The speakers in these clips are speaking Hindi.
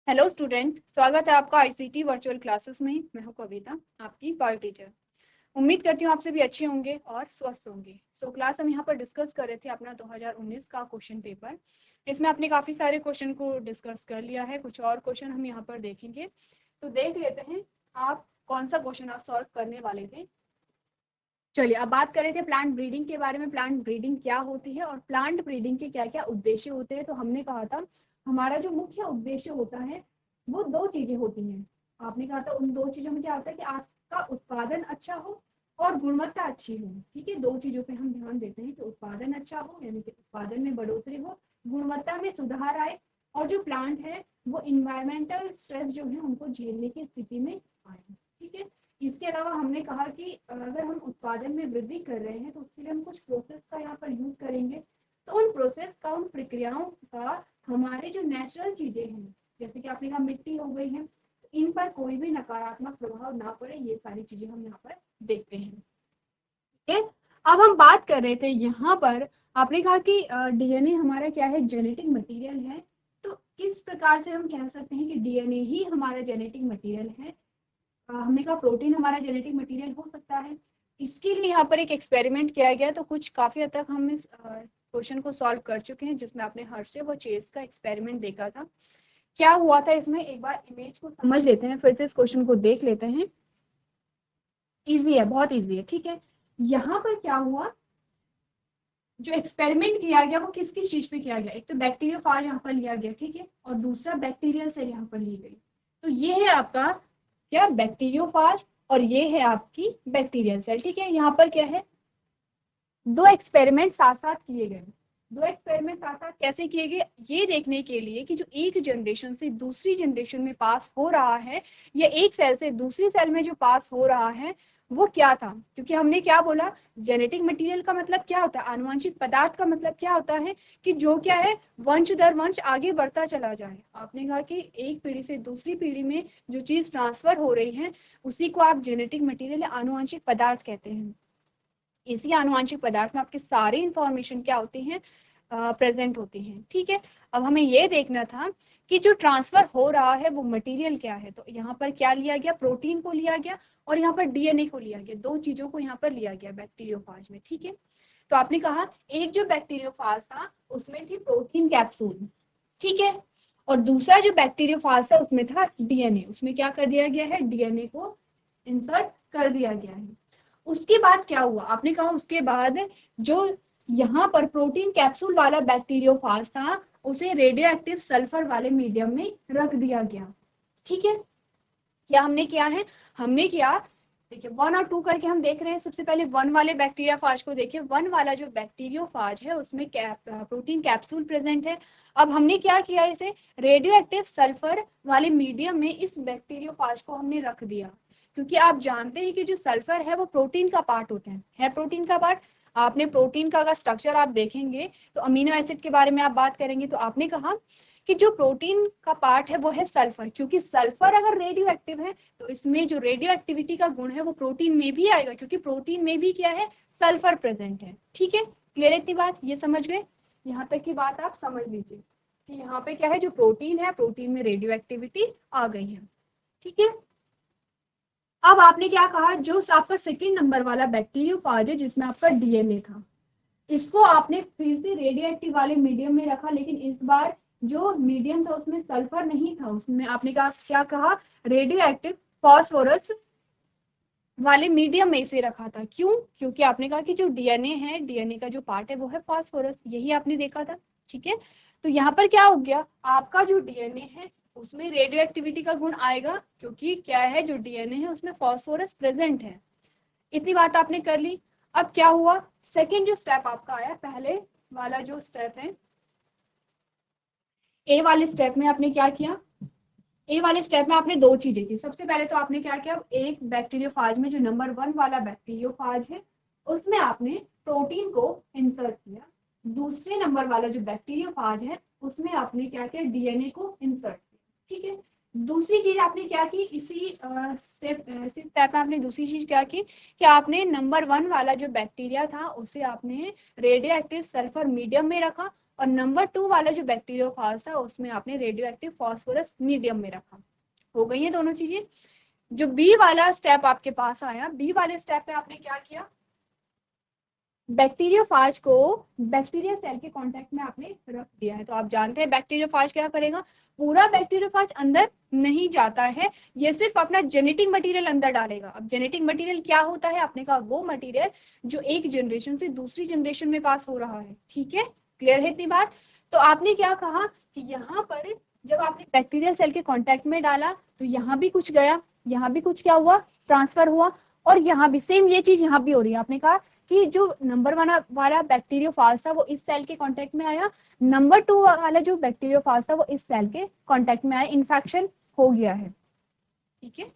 हेलो स्टूडेंट, स्वागत है आपका आईसीटी वर्चुअल क्लासेस में। मैं हूं कविता, आपकी बायो टीचर। उम्मीद करती हूँ आप सभी अच्छे होंगे और स्वस्थ होंगे। क्लास हम यहाँ पर डिस्कस कर रहे थे अपना 2019 का क्वेश्चन पेपर। इसमें आपने काफी सारे क्वेश्चन को डिस्कस कर लिया है, कुछ और क्वेश्चन हम यहाँ पर देखेंगे। तो देख लेते हैं आप कौन सा क्वेश्चन आप सॉल्व करने वाले थे। चलिए, अब बात कर रहे थे प्लांट ब्रीडिंग के बारे में। प्लांट ब्रीडिंग क्या होती है और प्लांट ब्रीडिंग के क्या क्या उद्देश्य होते हैं। तो हमने कहा था हमारा जो मुख्य उद्देश्य होता है वो दो चीजें होती हैं। आपने कहा था उन दो चीजों में क्या होता है कि आपका उत्पादन अच्छा हो और गुणवत्ता अच्छी हो। ठीक है, दो चीजों पे हम ध्यान देते हैं कि उत्पादन अच्छा हो, यानी कि उत्पादन में बढ़ोतरी हो, गुणवत्ता में सुधार आए, और जो प्लांट है वो इन्वायरमेंटल स्ट्रेस जो है उनको झेलने की स्थिति में आए। ठीक है, इसके अलावा हमने कहा कि अगर हम उत्पादन में वृद्धि कर रहे हैं तो उसके लिए हम कुछ प्रोसेस का यहाँ पर यूज करेंगे। तो उन प्रोसेस का, उन प्रक्रियाओं का हमारे जो नेचुरल चीजें हैं, जैसे कि आपने कहा मिट्टी हो गई है, इन पर कोई भी नकारात्मक प्रभाव ना पड़े, ये सारी चीजें हम यहाँ पर देखते हैं। ठीक है, अब हम बात कर रहे थे यहाँ पर, आपने कहा कि डीएनए हमारा क्या है, जेनेटिक मटेरियल है। तो किस प्रकार से हम कह सकते हैं कि डीएनए ही हमारा जेनेटिक मटेरियल है। हमने कहा प्रोटीन हमारा जेनेटिक मटेरियल हो सकता है। इसके लिए यहाँ पर एक एक्सपेरिमेंट किया गया। तो कुछ काफी हद तक हम इस क्वेश्चन को सॉल्व कर चुके हैं, जिसमें आपने हर्शे व चेस का एक्सपेरिमेंट देखा था। क्या हुआ था इसमें, एक बार इमेज को समझ लेते हैं, फिर से इस क्वेश्चन को देख लेते हैं। इजी है, बहुत इजी है। ठीक है, यहाँ पर क्या हुआ, जो एक्सपेरिमेंट किया गया वो किस किस चीज पे किया गया। एक तो बैक्टीरियोफाज यहाँ पर लिया गया, ठीक है, और दूसरा बैक्टीरियल सेल यहाँ पर ली गई। तो ये है आपका क्या, बैक्टीरियोफाज, और ये है आपकी बैक्टीरियल सेल। ठीक है, यहाँ पर क्या है, दो एक्सपेरिमेंट साथ साथ किए गए। दो एक्सपेरिमेंट साथ साथ कैसे किए गए, ये देखने के लिए कि जो एक जनरेशन से दूसरी जनरेशन में पास हो रहा है, या एक सेल से दूसरी सेल में जो पास हो रहा है वो क्या था। क्योंकि हमने क्या बोला, जेनेटिक मटेरियल का मतलब क्या होता है, आनुवंशिक पदार्थ का मतलब क्या होता है कि जो क्या है, वंश दर वंश आगे बढ़ता चला जाए। आपने कहा कि एक पीढ़ी से दूसरी पीढ़ी में जो चीज ट्रांसफर हो रही है उसी को आप जेनेटिक मटेरियल या आनुवंशिक पदार्थ कहते हैं। इसी आनुवंशिक पदार्थ में आपके सारे इंफॉर्मेशन क्या होते हैं, प्रेजेंट होते हैं। ठीक है, अब हमें ये देखना था कि जो ट्रांसफर हो रहा है वो मटेरियल क्या है। तो यहाँ पर क्या लिया गया, प्रोटीन को लिया गया और यहाँ पर डीएनए को लिया गया। दो चीजों को यहाँ पर लिया गया बैक्टीरियोफाज में। ठीक है, तो आपने कहा एक जो बैक्टीरियोफाज था उसमें थी प्रोटीन कैप्सूल, ठीक है, और दूसरा जो बैक्टीरियोफाज था उसमें था डीएनए। उसमें क्या कर दिया गया है, डीएनए को इंसर्ट कर दिया गया है। उसके बाद क्या हुआ, आपने कहा उसके बाद जो यहाँ पर प्रोटीन कैप्सूल वाला बैक्टीरियोफाज था उसे रेडियो एक्टिव सल्फर वाले मीडियम में रख दिया गया। ठीक है, क्या हमने किया है, हमने किया, देखिए 1 और 2 करके हम देख रहे हैं। सबसे पहले 1 वाले बैक्टीरियाफाज को देखिए। 1 वाला जो बैक्टीरियोफाज है उसमें प्रोटीन कैप्सूल प्रेजेंट है। अब हमने क्या किया, इसे रेडियो एक्टिव सल्फर वाले मीडियम में इस बैक्टीरियोफाज को हमने रख दिया। क्योंकि आप जानते हैं कि जो सल्फर है वो प्रोटीन का पार्ट होता है प्रोटीन का पार्ट। आपने प्रोटीन का अगर स्ट्रक्चर आप देखेंगे तो अमीनो एसिड के बारे में आप बात करेंगे तो आपने कहा कि जो प्रोटीन का पार्ट है वो है सल्फर। क्योंकि सल्फर अगर रेडियो एक्टिव है तो इसमें जो रेडियो एक्टिविटी का गुण है वो प्रोटीन में भी आएगा, क्योंकि प्रोटीन में भी क्या है, सल्फर प्रेजेंट है। ठीक है, क्लियर इतनी बात, ये समझ गए। यहाँ तक की बात आप समझ लीजिए कि यहाँ पे क्या है, जो प्रोटीन है प्रोटीन में रेडियो एक्टिविटी आ गई है। ठीक है, अब आपने क्या कहा, जो आपका सेकेंड नंबर वाला बैक्टीरियोफाज है जिसमें आपका डीएनए था, इसको आपने फिर से रेडियो एक्टिव वाले मीडियम में रखा। लेकिन इस बार जो मीडियम था उसमें सल्फर नहीं था, उसमें आपने कहा क्या कहा, रेडियो एक्टिव फॉस्फोरस वाले मीडियम में इसे रखा था। क्यों, क्योंकि आपने कहा कि जो डीएनए है, डीएनए का जो पार्ट है वो है फॉस्फोरस, यही आपने देखा था। ठीक है, तो यहाँ पर क्या हो गया, आपका जो डीएनए है उसमें रेडियो एक्टिविटी का गुण आएगा, क्योंकि क्या है, जो डीएनए है उसमें फॉस्फोरस प्रेजेंट है। इतनी बात आपने कर ली। अब क्या हुआ, सेकेंड जो स्टेप आपका आया, पहले वाला जो स्टेप है, ए वाले स्टेप में आपने क्या किया, ए वाले स्टेप में आपने दो चीजें की। सबसे पहले तो आपने क्या किया, एक बैक्टीरियोफाज में जो नंबर 1 वाला बैक्टीरियोफाज है उसमें आपने प्रोटीन को इंसर्ट किया। दूसरे नंबर वाला जो बैक्टीरियोफाज है उसमें आपने क्या किया, डीएनए को इंसर्ट किया। ठीक है, दूसरी चीज आपने क्या की, इसी स्टेप में आपने दूसरी चीज क्या की कि आपने नंबर 1 वाला जो बैक्टीरिया था उसे आपने रेडियो एक्टिव सल्फर मीडियम में रखा और नंबर 2 वाला जो बैक्टीरियोफाज था उसमें आपने रेडियो एक्टिव फास्फोरस मीडियम में रखा। हो गई ये दोनों चीजें। जो बी वाला स्टेप आपके पास आया, बी वाले स्टेप में आपने क्या किया, बैक्टीरियोफाज को बैक्टीरिया सेल के कांटेक्ट में आपने रख दिया है। तो आप जानते हैं बैक्टीरियोफाज क्या करेगा, पूरा बैक्टीरियोफाज अंदर नहीं जाता है, ये सिर्फ अपना जेनेटिक मटेरियल अंदर डालेगा। अब जेनेटिक मटेरियल क्या होता है, आपने कहा वो मटेरियल जो एक जनरेशन से दूसरी जनरेशन में पास हो रहा है। ठीक है, क्लियर है इतनी बात। तो आपने क्या कहा कि यहाँ पर जब आपने बैक्टीरिया सेल के कॉन्टेक्ट में डाला तो यहाँ भी कुछ गया, यहाँ भी कुछ क्या हुआ, ट्रांसफर हुआ, और यहाँ भी सेम ये चीज यहाँ भी हो रही है। आपने कहा कि जो नंबर 1 वाला बैक्टीरियोफाज था वो इस सेल के कांटेक्ट में आया, नंबर 2 वाला जो बैक्टीरियोफाज था वो इस सेल के कांटेक्ट में आया, इन्फेक्शन हो गया है। ठीक है,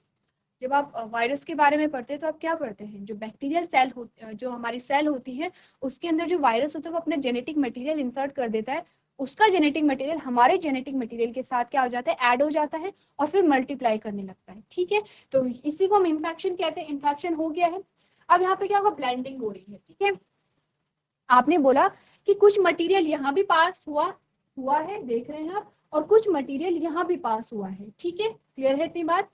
जब आप वायरस के बारे में पढ़ते हैं तो आप क्या पढ़ते हैं, जो बैक्टीरियल सेल जो हमारी सेल होती है उसके अंदर जो वायरस होता है वो अपना जेनेटिक मटेरियल इंसर्ट कर देता है, उसका जेनेटिक मटेरियल हमारे जेनेटिक मटेरियल के साथ क्या हो जाता है, ऐड हो जाता है और फिर मल्टीप्लाई करने लगता है। ठीक है, तो इसी को हम इन्फेक्शन कहते हैं। इन्फेक्शन हो गया है, अब यहाँ पे क्या होगा, ब्लेंडिंग हो रही है। ठीक है, आपने बोला कि कुछ मटेरियल यहाँ भी पास हुआ है, देख रहे हैं आप, और कुछ मटेरियल यहाँ भी पास हुआ है। ठीक है, क्लियर है इतनी बात।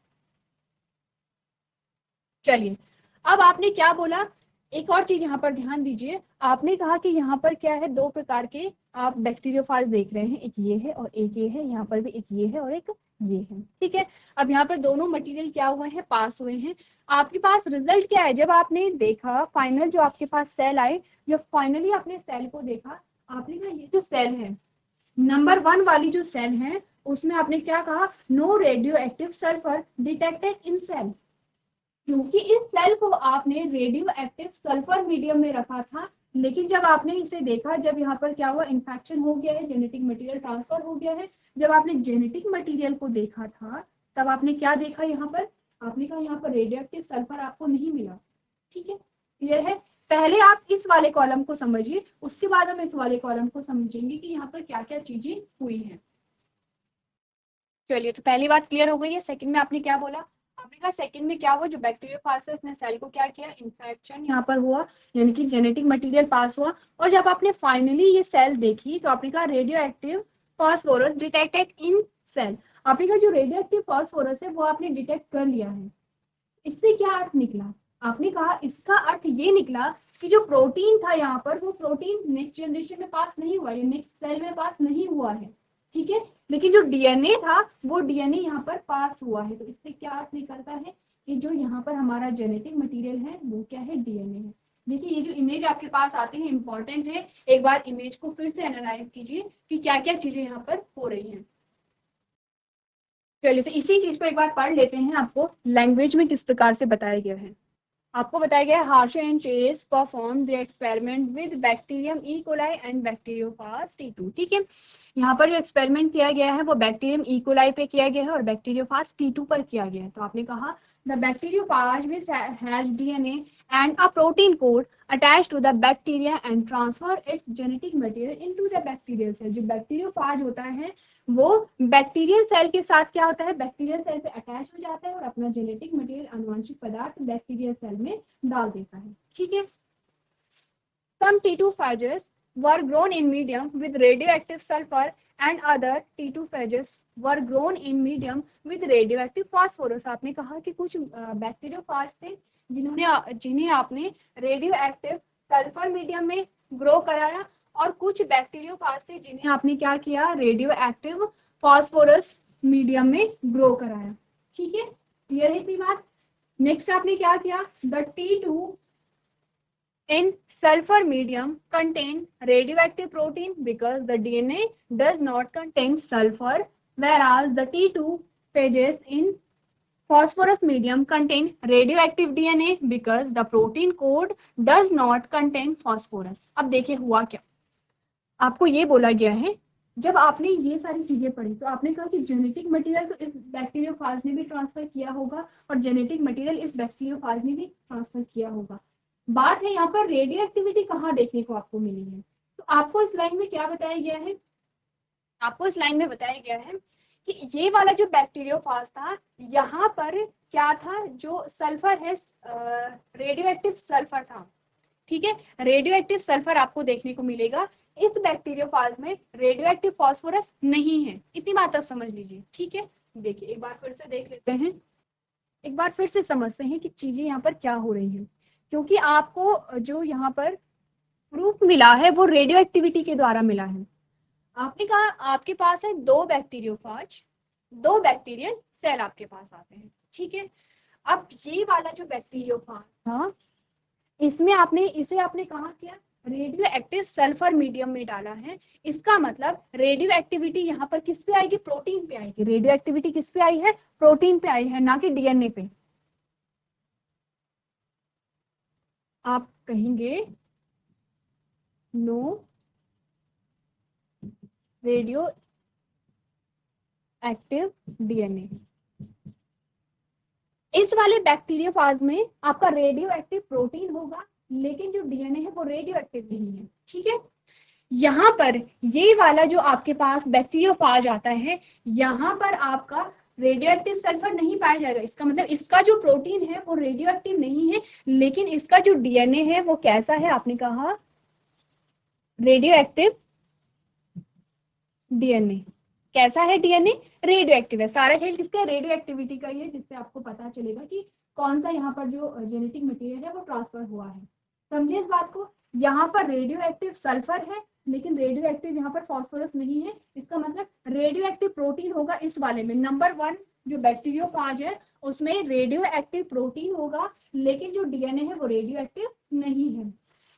चलिए, अब आपने क्या बोला, एक और चीज यहाँ पर ध्यान दीजिए, आपने कहा कि यहाँ पर क्या है, 2 प्रकार के आप बैक्टीरियोफाज देख रहे हैं, एक ये है और एक ये है, यहाँ पर भी एक ये है और एक ये है। ठीक है, अब यहाँ पर दोनों मटेरियल क्या हुए हैं, पास हुए हैं। आपके पास रिजल्ट क्या है, जब आपने देखा फाइनल जो आपके पास सेल आए, जब फाइनली आपने सेल को देखा, आपने कहा ये जो सेल है नंबर 1 वाली जो सेल है उसमें आपने क्या कहा, no radio active sulphur detected in cell, क्योंकि इस सेल को आपने रेडियो एक्टिव सल्फर मीडियम में रखा था। लेकिन जब आपने इसे देखा, जब यहाँ पर क्या हुआ, इन्फेक्शन हो गया है, जेनेटिक मटेरियल ट्रांसफर हो गया है, जब आपने जेनेटिक मटेरियल को देखा था तब आपने क्या देखा, यहाँ पर आपने कहा यहाँ पर रेडियो एक्टिव सल्फर आपको नहीं मिला। ठीक है, क्लियर है। पहले आप इस वाले कॉलम को समझिए, उसके बाद हम इस वाले कॉलम को समझेंगे कि यहाँ पर क्या क्या चीजें हुई हैं। चलिए, तो पहली बात क्लियर हो गई है। सेकंड में आपने क्या बोला, आपने कहा सेकंड में क्या हुआ, जो बैक्टीरियोफाज है इसने सेल को क्या किया, इन्फेक्शन यहाँ पर हुआ, यानी कि जेनेटिक मटेरियल पास हुआ, और जब आपने फाइनली ये सेल देखी तो आपने कहा radio active phosphorus detected in cell. आपने कहा जो रेडियो एक्टिव फास्फोरस है वो आपने डिटेक्ट कर लिया है। इससे क्या अर्थ निकला, आपने कहा इसका अर्थ ये निकला कि जो प्रोटीन था यहाँ पर वो प्रोटीन नेक्स्ट जनरेशन में पास नहीं हुआ, नेक्स्ट सेल में पास नहीं हुआ है। ठीक है, लेकिन जो डीएनए था वो डीएनए यहाँ पर पास हुआ है। तो इससे क्या अर्थ निकलता है कि जो यहाँ पर हमारा जेनेटिक मटेरियल है वो क्या है, डीएनए है। देखिए, ये जो इमेज आपके पास आती है इंपॉर्टेंट है, एक बार इमेज को फिर से एनालाइज कीजिए कि क्या क्या चीजें यहाँ पर हो रही हैं। चलिए, तो इसी चीज को एक बार पढ़ लेते हैं, आपको लैंग्वेज में किस प्रकार से बताया गया है। आपको बताया गया है, Hershey and Chase perform the experiment with bacterium E coli and bacteriophage T2। ठीक है, यहाँ पर जो एक्सपेरिमेंट किया गया है वो बैक्टीरियम ई कोलाई पे किया गया है और बैक्टीरियोफाज T2 पर किया गया है। तो आपने कहा the bacteriophage which has DNA and a protein code attached to the bacteria and transfer its genetic material into the bacterial cell। जो बैक्टीरियोफाज होता है वो बैक्टीरियल सेल के साथ क्या होता है, बैक्टीरियल सेल पे अटैच हो जाता है और अपना जेनेटिक मटेरियल अनुवांशिक पदार्थ बैक्टीरियल सेल में डाल देता है। ठीक है, some T2 phages were grown in medium with radioactive sulfur and other T2 phages were grown in medium with radioactive phosphorus। आपने कहा कि कुछ बैक्टीरियोफाज थे जिन्हें आपने रेडियो एक्टिव सल्फर मीडियम में ग्रो कराया, और कुछ बैक्टीरियोफाज थे जिन्हें आपने क्या किया, रेडियो एक्टिव फास्फोरस मीडियम में ग्रो कराया। ठीक है, क्लियर है इतनी बात। नेक्स्ट आपने क्या किया, the T2 in sulfur medium contain radioactive protein because the DNA does not contain sulfur, whereas the T2 phages in phosphorus medium contain radioactive DNA because the protein code does not contain phosphorus। अब देखिए हुआ क्या, आपको ये बोला गया है, जब आपने ये सारी चीजें पढ़ी तो आपने कहा कि जेनेटिक मटेरियल तो इस बैक्टीरियोफाज ने भी ट्रांसफर किया होगा और जेनेटिक मटेरियल इस बैक्टीरियोफाज ने भी ट्रांसफर किया होगा। बात है यहाँ पर रेडियो एक्टिविटी कहाँ देखने को आपको मिली है, तो आपको इस लाइन में क्या बताया गया है, आपको इस लाइन में बताया गया है कि ये वाला जो बैक्टीरियोफाज था यहाँ पर क्या था, जो सल्फर है, रेडियो एक्टिव सल्फर था। ठीक है, रेडियो एक्टिव सल्फर आपको देखने को मिलेगा इस बैक्टीरियोफाज में रेडियो एक्टिव फास्फोरस नहीं है, इतनी बात आप समझ लीजिए, ठीक है। देखिए एक बार फिर से देख लेते हैं, एक बार फिर से समझते हैं कि चीजें यहाँ पर क्या हो रही हैं, क्योंकि आपको जो यहाँ पर प्रूफ मिला है वो रेडियो एक्टिविटी के द्वारा मिला है। आपने कहा आपके पास है दो बैक्टीरियोफाज, दो बैक्टीरियल सेल आपके पास आते हैं, ठीक है। अब ये वाला जो बैक्टीरियोफाज था, इसमें इसे आपने कहा क्या, रेडियो एक्टिव सल्फर मीडियम में डाला है। इसका मतलब रेडियो एक्टिविटी यहाँ पर किस पे आएगी, प्रोटीन पे आएगी। रेडियो एक्टिविटी किस पे आई है, प्रोटीन पे आई है, ना कि डीएनए पे। आप कहेंगे नो रेडियो एक्टिव डीएनए। इस वाले बैक्टीरियोफाज में आपका रेडियो एक्टिव प्रोटीन होगा, लेकिन जो डीएनए है वो रेडियो एक्टिव नहीं है, ठीक है। यहाँ पर ये वाला जो आपके पास बैक्टीरियोफाज आता है, यहाँ पर आपका रेडियो एक्टिव सल्फर नहीं पाया जाएगा। इसका मतलब इसका जो प्रोटीन है वो रेडियो एक्टिव नहीं है, लेकिन इसका जो डीएनए है वो कैसा है, आपने कहा रेडियो एक्टिव डीएनए। कैसा है डीएनए, रेडियो एक्टिव है। सारा खेल किसका, रेडियो एक्टिविटी का ही है, जिससे आपको पता चलेगा कि कौन सा यहाँ पर जो जेनेटिक मटेरियल है वो ट्रांसफर हुआ है। समझिए इस बात को, यहाँ पर रेडियो एक्टिव सल्फर है, लेकिन रेडियो एक्टिव यहाँ पर फास्फोरस नहीं है। इसका मतलब रेडियो एक्टिव प्रोटीन होगा इस वाले में। नंबर 1 जो बैक्टीरियोफाज है उसमें रेडियो एक्टिव प्रोटीन होगा, लेकिन जो डीएनए है वो रेडियो एक्टिव नहीं है।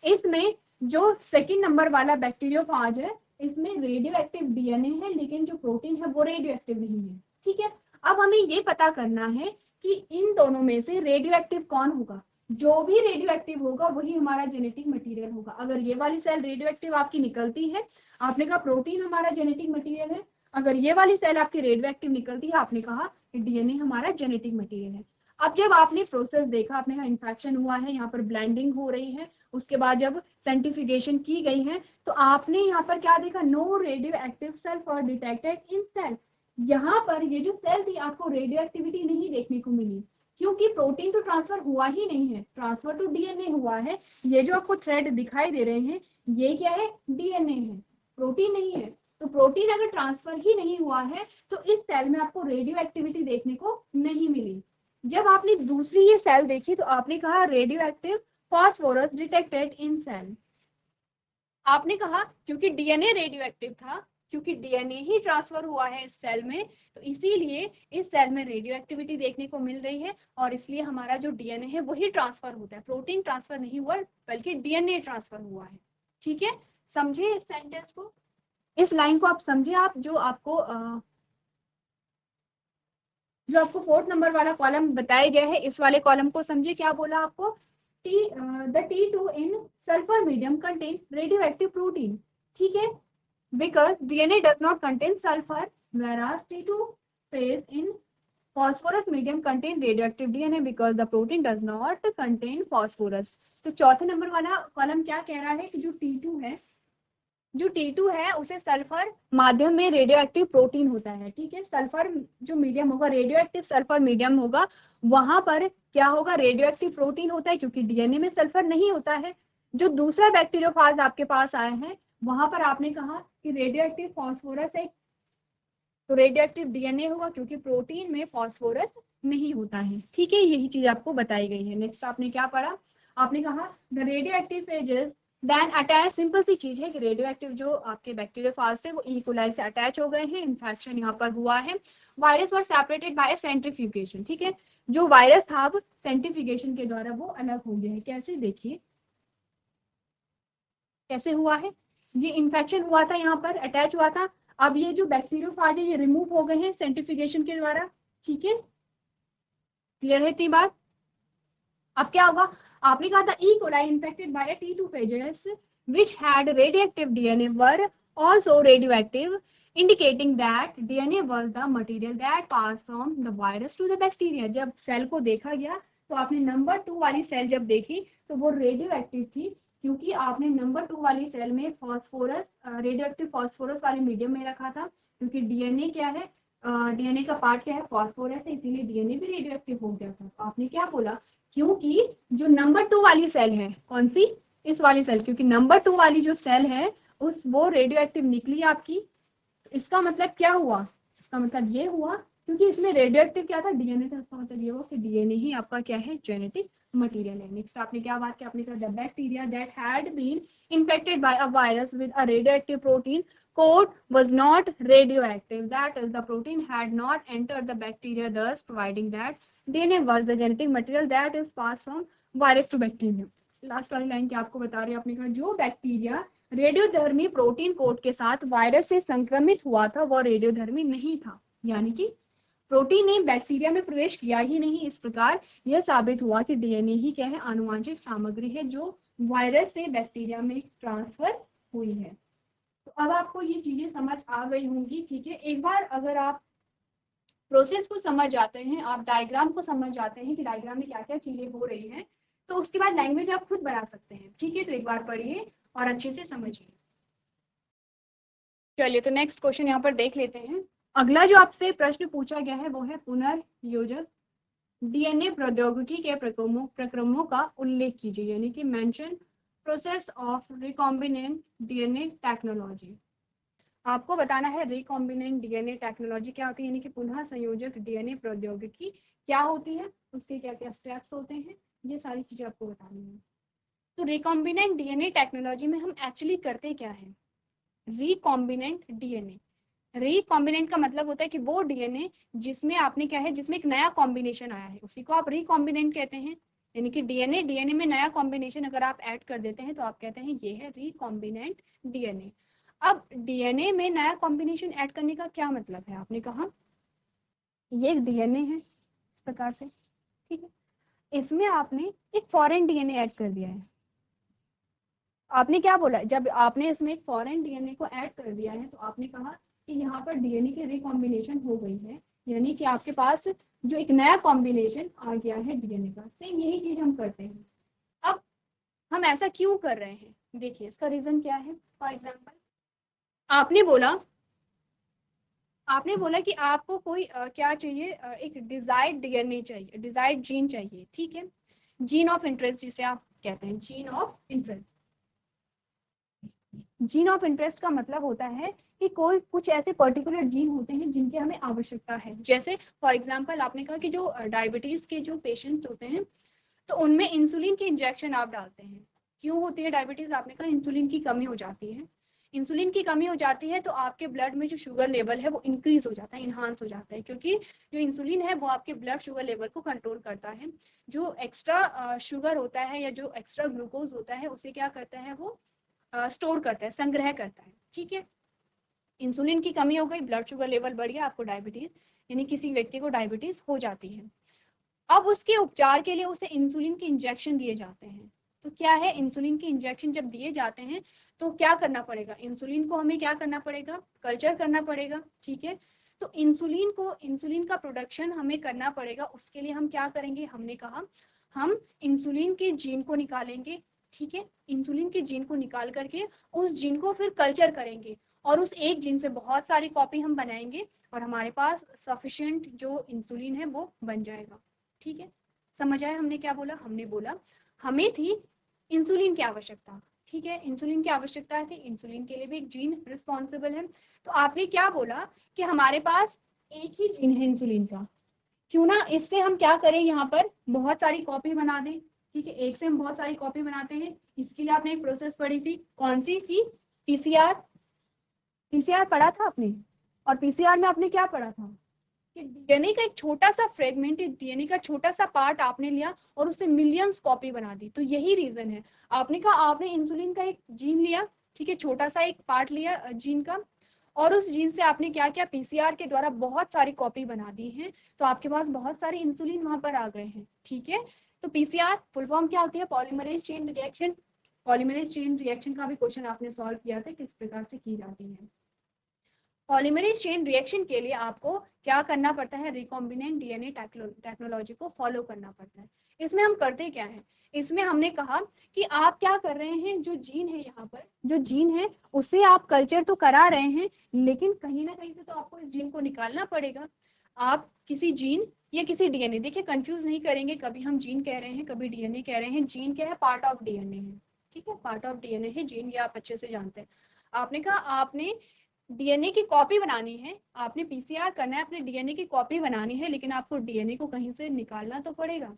इसमें जो सेकंड नंबर वाला बैक्टीरियोफाज है, इसमें रेडियो एक्टिव डीएनए है, लेकिन जो प्रोटीन है वो रेडियो एक्टिव नहीं है, ठीक है। अब हमें ये पता करना है कि इन दोनों में से रेडियो एक्टिव कौन होगा। जो भी रेडियो एक्टिव होगा वही हमारा जेनेटिक मटेरियल होगा। अगर ये वाली सेल रेडियो एक्टिव आपकी निकलती है, आपने कहा प्रोटीन हमारा जेनेटिक मटेरियल है। अगर ये वाली सेल आपकी रेडियो एक्टिव निकलती है, आपने कहा डीएनए हमारा जेनेटिक मटेरियल है। अब जब आपने प्रोसेस देखा, आपने कहा इन्फेक्शन हुआ है, यहाँ पर ब्लेंडिंग हो रही है, उसके बाद जब सेंट्रीफ्यूगेशन की गई है, तो आपने यहाँ पर क्या देखा, no radio active sulphur detected in cell. यहाँ पर ये जो सेल थी आपको रेडियो एक्टिविटी नहीं देखने को मिली, क्योंकि प्रोटीन तो ट्रांसफर हुआ ही नहीं है, ट्रांसफर तो डीएनए हुआ है। ये जो आपको थ्रेड दिखाई दे रहे हैं ये क्या है, डीएनए है, प्रोटीन नहीं है। तो प्रोटीन अगर ट्रांसफर ही नहीं हुआ है तो इस सेल में आपको रेडियो एक्टिविटी देखने को नहीं मिली। जब आपने दूसरी ये सेल देखी तो आपने कहा radio active phosphorus detected in cell. आपने कहा क्योंकि डीएनए रेडियो एक्टिव था, क्योंकि डीएनए ही ट्रांसफर हुआ है इस सेल में, तो इसीलिए इस सेल में रेडियो एक्टिविटी देखने को मिल रही है, और इसलिए हमारा जो डीएनए है वही ट्रांसफर होता है। प्रोटीन ट्रांसफर नहीं हुआ, बल्कि डीएनए ट्रांसफर हुआ है, ठीक है। समझे इस सेंटेंस को, इस लाइन को आप समझे। आप जो आपको 4th नंबर वाला कॉलम बताया गया है, इस वाले कॉलम को समझे। क्या बोला आपको, the T2 in sulfur medium contain radioactive protein, ठीक है, because DNA does not contain sulfur, whereas T2 phase in phosphorus medium contain radioactive DNA because the protein does not contain phosphorus। तो 4th नंबर वाला कॉलम क्या कह रहा है कि जो T2 है, जो T2 है उसे सल्फर माध्यम में रेडियो एक्टिव प्रोटीन होता है, ठीक है। सल्फर जो मीडियम होगा, रेडियो एक्टिव सल्फर मीडियम होगा, वहां पर क्या होगा, रेडियो एक्टिव प्रोटीन होता है, क्योंकि डीएनए में सल्फर नहीं होता है। जो दूसरा बैक्टीरियोफाज आपके पास आया है वहां पर आपने कहा कि रेडियो एक्टिव फास्फोरस है, तो रेडियो एक्टिव डीएनए होगा, क्योंकि प्रोटीन में फास्फोरस नहीं होता है, ठीक है। यही चीज आपको बताई गई है। नेक्स्ट आपने क्या पढ़ा, आपने कहा the radioactive phases then attach. Simple सी चीज है कि रेडियो एक्टिव जो आपके बैक्टीरियोफाज थे वो ई कोलाई से अटैच हो गए हैं, इन्फेक्शन यहाँ पर हुआ है। Virus were separated by centrifugation, ठीक है। जो वायरस था अब सेंट्रीफ्यूगेशन के द्वारा वो अलग हो गया है। कैसे, देखिए कैसे हुआ है, ये इन्फेक्शन हुआ था, यहाँ पर अटैच हुआ था, अब ये जो बैक्टीरियोफाज है ये रिमूव हो गए हैं सेंट्रीफ्यूगेशन के द्वारा, ठीक है। क्लियर है इतनी बात। अब क्या होगा, आपने कहा था E coli infected by T2 phages which had radioactive DNA were also radioactive, indicating that DNA was the material that passed from the virus to the bacteria। जब सेल को देखा गया तो आपने नंबर 2 वाली सेल जब देखी तो वो रेडियो एक्टिव थी, क्योंकि आपने नंबर 2 वाली सेल में फास्फोरस, रेडियो एक्टिव फास्फोरस वाले मीडियम में रखा था, क्योंकि डीएनए क्या है, डीएनए का पार्ट क्या है, फास्फोरस है, इसीलिए डीएनए भी रेडियो एक्टिव हो गया था। आपने क्या बोला, क्योंकि जो नंबर 2 वाली सेल है, कौन सी, इस वाली सेल, क्योंकि नंबर 2 वाली जो सेल है वो रेडियो एक्टिव निकली आपकी, इसका मतलब क्या हुआ, इसका मतलब ये हुआ क्योंकि इसमें रेडियो एक्टिव क्या था, डीएनए था, इसका मतलब ये हुआ कि डीएनए ही आपका क्या है, जेनेटिक मटेरियल है। नेक्स्ट आपने क्या बात किया, आपने कहा the bacteria that had been infected by a virus with a radioactive protein code was not radioactive, that is the protein had not entered the bacteria, thus providing that DNA was the genetic material that is passed from virus to bacteria। Last वाली लाइन क्या आपको बता रही है, आपने कहा जो बैक्टीरिया रेडियोधर्मी प्रोटीन कोड के साथ वायरस से संक्रमित हुआ था वह रेडियोधर्मी नहीं था, यानी कि प्रोटीन ने बैक्टीरिया में प्रवेश किया ही नहीं। इस प्रकार यह साबित हुआ कि डीएनए ही क्या है, आनुवांशिक सामग्री है जो वायरस से बैक्टीरिया में ट्रांसफर हुई है। तो अब आपको ये चीजें समझ आ गई होंगी, ठीक है। एक बार अगर आप प्रोसेस को समझ जाते हैं, आप डायग्राम को समझ जाते हैं कि डायग्राम में क्या क्या चीजें हो रही हैं, तो उसके बाद लैंग्वेज आप खुद बना सकते हैं, ठीक है। तो एक बार पढ़िए और अच्छे से समझिए। चलिए तो नेक्स्ट क्वेश्चन यहाँ पर देख लेते हैं। अगला जो आपसे प्रश्न पूछा गया है वो है पुनर्योजक डीएनए प्रौद्योगिकी के प्रक्रमों का उल्लेख कीजिए, यानी कि mention process of recombinant DNA technology. आपको बताना है रिकॉम्बिनेंट डीएनए टेक्नोलॉजी क्या होती है, यानी कि पुनः संयोजक डीएनए प्रौद्योगिकी क्या होती है, उसके क्या क्या स्टेप्स होते हैं, ये सारी चीजें आपको बतानी है। तो रिकॉम्बिनेंट डीएनए टेक्नोलॉजी में हम एक्चुअली करते क्या है, रिकॉम्बिनेंट डीएनए, रिकॉम्बिनेंट का मतलब होता है कि वो डीएनए जिसमें आपने क्या है, जिसमें एक नया कॉम्बिनेशन आया है उसी को आप रिकॉम्बिनेंट कहते हैं। यानी कि डीएनए में नया कॉम्बिनेशन अगर आप ऐड कर देते हैं तो आप कहते हैं ये है रिकॉम्बिनेंट डीएनए। अब डीएनए में नया कॉम्बिनेशन ऐड करने का क्या मतलब है, आपने कहा ये डीएनए है इस प्रकार से, ठीक है, इसमें आपने एक फॉरेन डीएनए ऐड कर दिया है। आपने क्या बोला, जब आपने इसमें एक फॉरेन डीएनए को ऐड कर दिया है तो आपने कहा कि यहाँ पर डीएनए की रिकॉम्बिनेशन हो गई है, यानी कि आपके पास जो एक नया कॉम्बिनेशन आ गया है डीएनए का। सेम यही चीज हम करते हैं। अब हम ऐसा क्यों कर रहे हैं, देखिए इसका रीजन क्या है। फॉर एग्जाम्पल आपने बोला कि आपको कोई क्या चाहिए, एक डिजायर्ड डीएनए चाहिए, डिजायर्ड जीन चाहिए, ठीक है, जीन ऑफ इंटरेस्ट जिसे आप कहते हैं, gene of interest. Gene of interest का मतलब होता है कि कोई कुछ ऐसे पर्टिकुलर जीन होते हैं जिनकी हमें आवश्यकता है। जैसे फॉर एग्जांपल आपने कहा कि जो डायबिटीज के जो पेशेंट्स होते हैं तो उनमें इंसुलिन के इंजेक्शन आप डालते हैं। क्यों होती है डायबिटीज, आपने कहा इंसुलिन की कमी हो जाती है। इंसुलिन की कमी हो जाती है तो आपके ब्लड में जो शुगर लेवल है वो इंक्रीज हो जाता है, इनहांस हो जाता है, क्योंकि जो इंसुलिन है वो आपके ब्लड शुगर लेवल को कंट्रोल करता है। जो एक्स्ट्रा शुगर होता है या जो एक्स्ट्रा ग्लूकोज होता है उसे क्या करता है, वो स्टोर करता है, संग्रह करता है, ठीक है। इंसुलिन की कमी हो गई, ब्लड शुगर लेवल बढ़ गया, आपको डायबिटीज यानी किसी व्यक्ति को डायबिटीज हो जाती है। अब उसके उपचार के लिए उसे इंसुलिन के इंजेक्शन दिए जाते हैं। तो क्या है, इंसुलिन के इंजेक्शन जब दिए जाते हैं तो क्या करना पड़ेगा, इंसुलिन को हमें क्या करना पड़ेगा, कल्चर करना पड़ेगा, ठीक है। तो इंसुलिन का प्रोडक्शन हमें करना पड़ेगा, उसके लिए हम क्या करेंगे, हमने कहा हम इंसुलिन के जीन को निकालेंगे, ठीक है। इंसुलिन के जीन को निकाल करके उस जीन को फिर कल्चर करेंगे और उस एक जीन से बहुत सारी कॉपी हम बनाएंगे और हमारे पास सफिशिएंट जो इंसुलिन है वो बन जाएगा, ठीक है। समझ आया हमने क्या बोला, हमने बोला हमें थी इंसुलिन की आवश्यकता, ठीक है, इंसुलिन की आवश्यकता थी, इंसुलिन के लिए भी एक जीन रिस्पॉन्सिबल है। तो आपने क्या बोला कि हमारे पास एक ही जीन है इंसुलिन का, क्यों ना इससे हम क्या करें, यहाँ पर बहुत सारी कॉपी बना दें, ठीक है। एक से हम बहुत सारी कॉपी बनाते हैं, इसके लिए आपने एक प्रोसेस पढ़ी थी, कौन सी थी, पीसीआर। पीसीआर पढ़ा था आपने, और पीसीआर में आपने क्या पढ़ा था कि डीएनए का एक छोटा सा फ्रेगमेंट, डीएनए का छोटा सा पार्ट आपने लिया और उससे मिलियंस कॉपी बना दी। तो यही रीजन है, आपने कहा आपने इंसुलिन का एक जीन लिया, ठीक है, छोटा सा एक पार्ट लिया जीन का, और उस जीन से आपने क्या किया, पीसीआर के द्वारा बहुत सारी कॉपी बना दी है, तो आपके पास बहुत सारे इंसुलिन वहां पर आ गए हैं, ठीक है। तो पीसीआर फुल फॉर्म क्या होती है, polymerase chain reaction. Polymerase chain reaction का भी क्वेश्चन आपने सॉल्व किया था, किस प्रकार से की जाती है। पॉलीमरेज चेन रिएक्शन के लिए आपको क्या करना पड़ता है, रिकॉम्बिनेंट डीएनए टेक्नोलॉजी को फॉलो करना पड़ता है। इसमें हम करते क्या है, इसमें हमने कहा कि आप क्या कर रहे हैं, जो जीन है, यहाँ पर जो जीन है उसे आप कल्चर तो करा रहे हैं, लेकिन कहीं ना कहीं से तो आपको इस जीन को निकालना पड़ेगा। आप किसी जीन या किसी डीएनए, देखिए कंफ्यूज नहीं करेंगे, कभी हम जीन कह रहे हैं कभी डीएनए कह रहे हैं। जीन क्या है, पार्ट ऑफ डीएनए है, ठीक है, पार्ट ऑफ डीएनए है जीन, ये आप अच्छे से जानते हैं। आपने कहा आपने डीएनए की कॉपी बनानी है, आपने पीसीआर करना है, अपने डीएनए की कॉपी बनानी है, लेकिन आपको डीएनए को कहीं से निकालना तो पड़ेगा।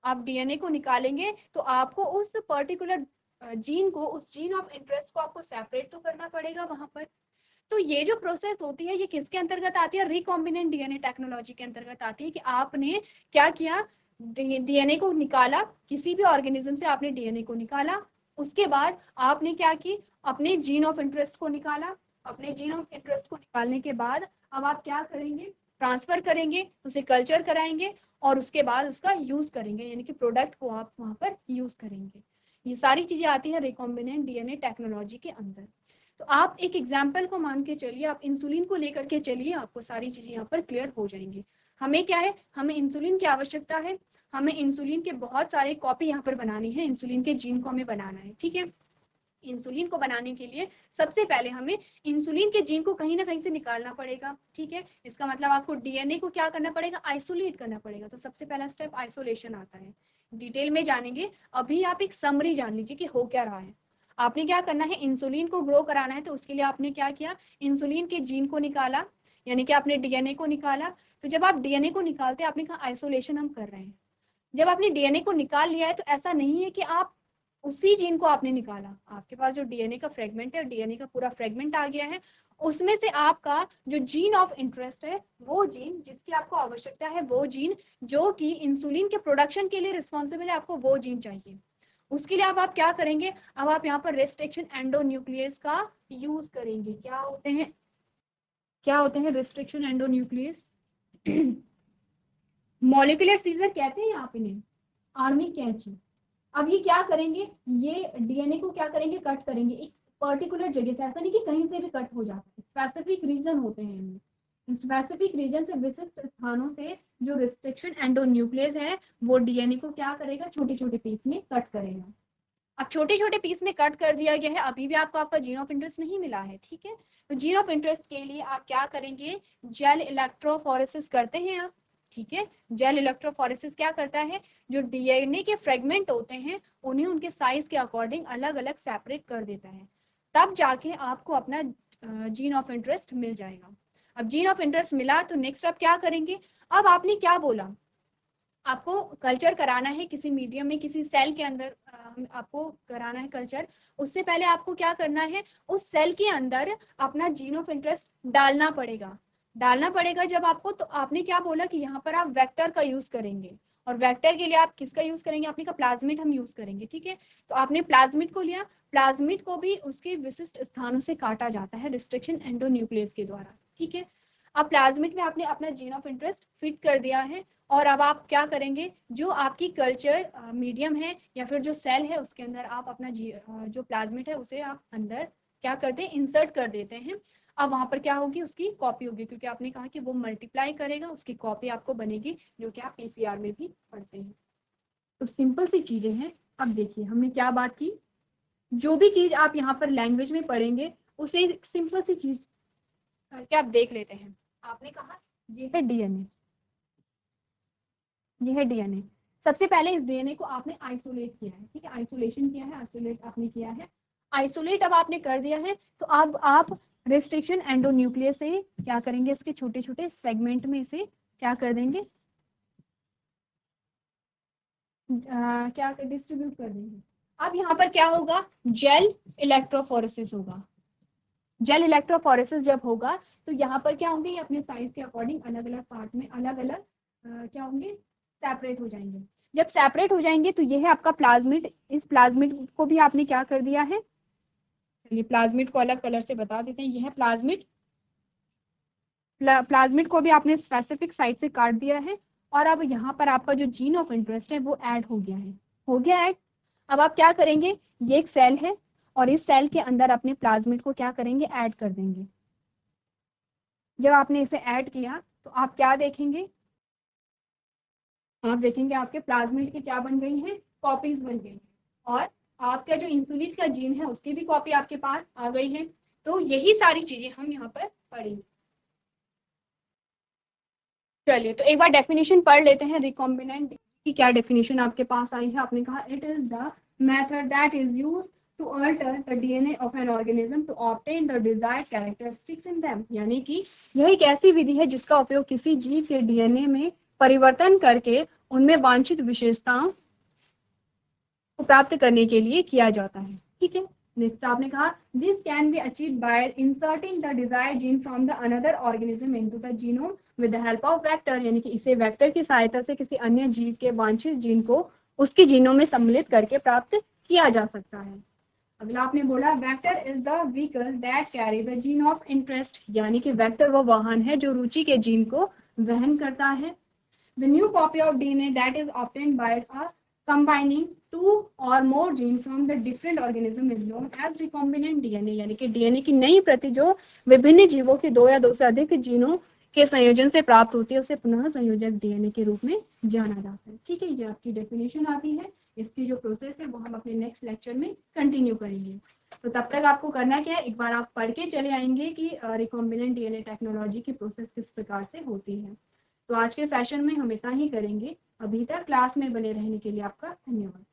आप डीएनए को निकालेंगे तो आपको उस पर्टिकुलर जीन को, उस जीन ऑफ इंटरेस्ट को आपको सेपरेट तो करना पड़ेगा वहां पर। तो ये जो प्रोसेस होती है ये किसके अंतर्गत आती है? रिकॉम्बिनेंट डीएनए टेक्नोलॉजी के अंतर्गत आती है कि आपने क्या किया, डीएनए को निकाला, किसी भी ऑर्गेनिज्म से आपने डीएनए को निकाला, उसके बाद आपने क्या की, अपने जीन ऑफ इंटरेस्ट को निकाला। अपने जीन ऑफ इंटरेस्ट को निकालने के बाद अब आप क्या करेंगे, ट्रांसफर करेंगे, उसे कल्चर कराएंगे और उसके बाद उसका यूज करेंगे, यानी कि प्रोडक्ट को आप वहां पर यूज करेंगे। ये सारी चीजें आती है रिकॉम्बिनेंट डीएनए टेक्नोलॉजी के अंदर। तो आप एक एग्जाम्पल को मान के चलिए, आप इंसुलिन को लेकर के चलिए, आपको सारी चीजें यहाँ पर क्लियर हो जाएंगी। हमें क्या है, हमें इंसुलिन की आवश्यकता है, हमें इंसुलिन के बहुत सारे कॉपी यहाँ पर बनानी है, इंसुलिन के जीन को हमें बनाना है, ठीक है। इंसुलिन को बनाने के लिए सबसे पहले हमें इंसुलिन के जीन को कहीं ना कहीं से निकालना पड़ेगा, ठीक है। इसका मतलब आपको डीएनए को क्या करना पड़ेगा, आइसोलेट करना पड़ेगा। तो सबसे पहला स्टेप आइसोलेशन आता है, डिटेल में जानेंगे। अभी आप एक समरी जान लीजिए कि हो क्या रहा है। आपने क्या करना है, इंसुलिन को ग्रो कराना है, तो उसके लिए आपने क्या किया, इंसुलिन के जीन को निकाला, यानी कि आपने डीएनए को निकाला। तो जब आप डीएनए को निकालते हैं, आपने कहा आइसोलेशन हम कर रहे हैं। जब आपने डीएनए को निकाल लिया है तो ऐसा नहीं है कि आप उसी जीन को आपने निकाला, आपके पास जो डीएनए का फ्रेगमेंट है, डीएनए का पूरा फ्रेगमेंट आ गया है, उसमें से आपका जो जीन ऑफ इंटरेस्ट है, वो जीन जिसकी आपको आवश्यकता है, वो जीन जो कि इंसुलिन के प्रोडक्शन के लिए रिस्पॉन्सिबल है, आपको वो जीन चाहिए। उसके लिए अब आप क्या करेंगे, अब आप यहाँ पर रिस्ट्रिक्शन एंडोन्यूक्लियस का यूज करेंगे। क्या होते हैं रिस्ट्रिक्शन एंडोन्यूक्लियस? मॉलिक्यूलर सीजर कहते हैं आप इन्हें, आर्मी कैंची। अब ये क्या करेंगे, ये डीएनए को क्या करेंगे, कट करेंगे एक पर्टिकुलर जगह से, ऐसा नहीं कि कहीं से भी कट हो जाता है, स्पेसिफिक रीजन होते हैं इनमें। स्पेसिफिक रीजन से, विशिष्ट स्थानों से जो रिस्ट्रिक्शन एंडोन्यूक्लियस है, वो डीएनए को क्या करेगा, छोटे छोटे पीस में कट करेगा। अब छोटे छोटे पीस में कट कर दिया गया है, अभी भी आपको आपका जीन ऑफ इंटरेस्ट नहीं मिला है, ठीक है। तो जीन ऑफ इंटरेस्ट के लिए आप क्या करेंगे, जेल इलेक्ट्रोफोरेसिस करते हैं आप, ठीक है। जेल इलेक्ट्रोफोरेसिस क्या करता है, जो डीएनए के फ्रेगमेंट होते हैं उन्हें उनके साइज के अकॉर्डिंग अलग अलग सेपरेट कर देता है, तब जाके आपको अपना जीन ऑफ इंटरेस्ट मिल जाएगा। अब जीन ऑफ इंटरेस्ट मिला तो नेक्स्ट आप क्या करेंगे, अब आपने क्या बोला, आपको कल्चर कराना है किसी मीडियम में, किसी सेल के अंदर आपको कराना है कल्चर। उससे पहले आपको क्या करना है, उस सेल के अंदर अपना जीन ऑफ इंटरेस्ट डालना पड़ेगा। जब आपको, तो आपने क्या बोला कि यहाँ पर आप वेक्टर का यूज करेंगे, और वेक्टर के लिए आप किसका यूज करेंगे, आपने कहा प्लाज्मिड हम यूज करेंगे, ठीक है। तो आपने प्लाज्मिड को लिया, प्लाज्मिड को भी उसके विशिष्ट स्थानों से काटा जाता है रिस्ट्रिक्शन एंडोन्यूक्लियस के द्वारा, ठीक है। अब प्लाज्मिड में आपने अपना जीन ऑफ इंटरेस्ट फिट कर दिया है, और अब आप क्या करेंगे, जो आपकी कल्चर मीडियम है या फिर जो सेल है उसके अंदर आप अपना जो प्लाज्मिड है उसे आप अंदर क्या करते हैं, इंसर्ट कर देते हैं। अब वहां पर क्या होगी, उसकी कॉपी होगी, क्योंकि आपने कहा कि वो मल्टीप्लाई करेगा, उसकी कॉपी आपको बनेगी, जो कि आप पीसीआर में भी पढ़ते हैं। तो सिंपल सी चीजें हैं। अब देखिए हमने क्या बात की, जो भी चीज आप यहाँ पर लैंग्वेज में पढ़ेंगे उसे सिंपल सी चीज करके आप देख लेते हैं। आपने कहा ये है डीएनए, ये है डीएनए। सबसे पहले इस डीएनए को आपने आइसोलेट किया है, ठीक है, आइसोलेशन किया है, आइसोलेट आपने किया है। आइसोलेट अब आपने कर दिया है, तो अब आप रेस्ट्रिक्शन एंडोन्यूक्लियस से क्या करेंगे, इसके छोटे छोटे सेगमेंट में इसे क्या कर देंगे, क्या डिस्ट्रीब्यूट कर देंगे। अब यहाँ पर क्या होगा, जेल इलेक्ट्रोफोरेसिस होगा। जेल इलेक्ट्रोफोरेसिस जब होगा तो यहाँ पर क्या होंगे, ये अपने साइज के अकॉर्डिंग अलग अलग पार्ट में अलग अलग क्या होंगे, सेपरेट हो जाएंगे। जब सेपरेट हो जाएंगे तो ये है आपका प्लाज्मिड। इस प्लाज्मिड को भी आपने क्या कर दिया है, चलिए प्लाज्मिड को अलग कलर से बता देते हैं, ये है प्लाज्मिड। प्लाज्मिड को भी आपने स्पेसिफिक साइट से काट दिया है, और अब यहाँ पर आपका जो जीन ऑफ इंटरेस्ट है वो ऐड हो गया है, हो गया ऐड। अब आप क्या करेंगे, ये एक सेल है और इस सेल के अंदर अपने प्लाज्मिड को क्या करेंगे, ऐड कर देंगे। जब आपने इसे ऐड किया तो आप क्या देखेंगे, आप देखेंगे आपके प्लाज्मिड की क्या बन गई है, कॉपीज बन गई है, और आपका जो इंसुलिन का जीन है उसकी भी कॉपी आपके पास आ गई है। तो यही सारी चीजें हम यहाँ पर पढ़ेंगे। चलिए तो एक बार डेफिनेशन पढ़ लेते हैं रिकॉम्बिनेंट की। क्या डेफिनेशन आपके पास आई है, आपने कहा it is the method that is used to alter the DNA of an organism to obtain the desired characteristics in them, यानी कि यह एक ऐसी विधि है जिसका उपयोग किसी जीव के डीएनए में परिवर्तन करके उनमें वांछित विशेषताओं को प्राप्त करने के लिए किया जाता है। ठीक है, नेक्स्ट आपने कहा this can be achieved by inserting the desired gene from the another organism into the genome with the help of vector, यानी कि इसे वेक्टर की सहायता से किसी अन्य जीव के वांछित जीन को उसके जीनोम में सम्मिलित करके प्राप्त किया जा सकता है। अगला आपने बोला vector is the vehicle that carry the gene of interest, यानी कि वेक्टर वो वाहन है जो रुचि के जीन को वहन करता है। The new copy of DNA that is obtained by a combining two और more gene from the different organism is known as recombinant DNA, यानी कि डीएनए की नई प्रति जो विभिन्न जीवों के दो या दो से अधिक जीनों के संयोजन से प्राप्त होती है उसे पुनः संयोजक डीएनए के रूप में जाना जाता है। ठीक है, ये आपकी डेफिनेशन आती है। इसकी जो प्रोसेस है वो हम अपने नेक्स्ट लेक्चर में कंटिन्यू करेंगे। तो तब तक आपको करना क्या है, एक बार आप पढ़ के चले आएंगे कि रिकॉम्बिनेंट डीएनए टेक्नोलॉजी की प्रोसेस किस प्रकार से होती है। तो आज के सेशन में हम इतना ही करेंगे। अभी तक क्लास में बने रहने के लिए आपका धन्यवाद।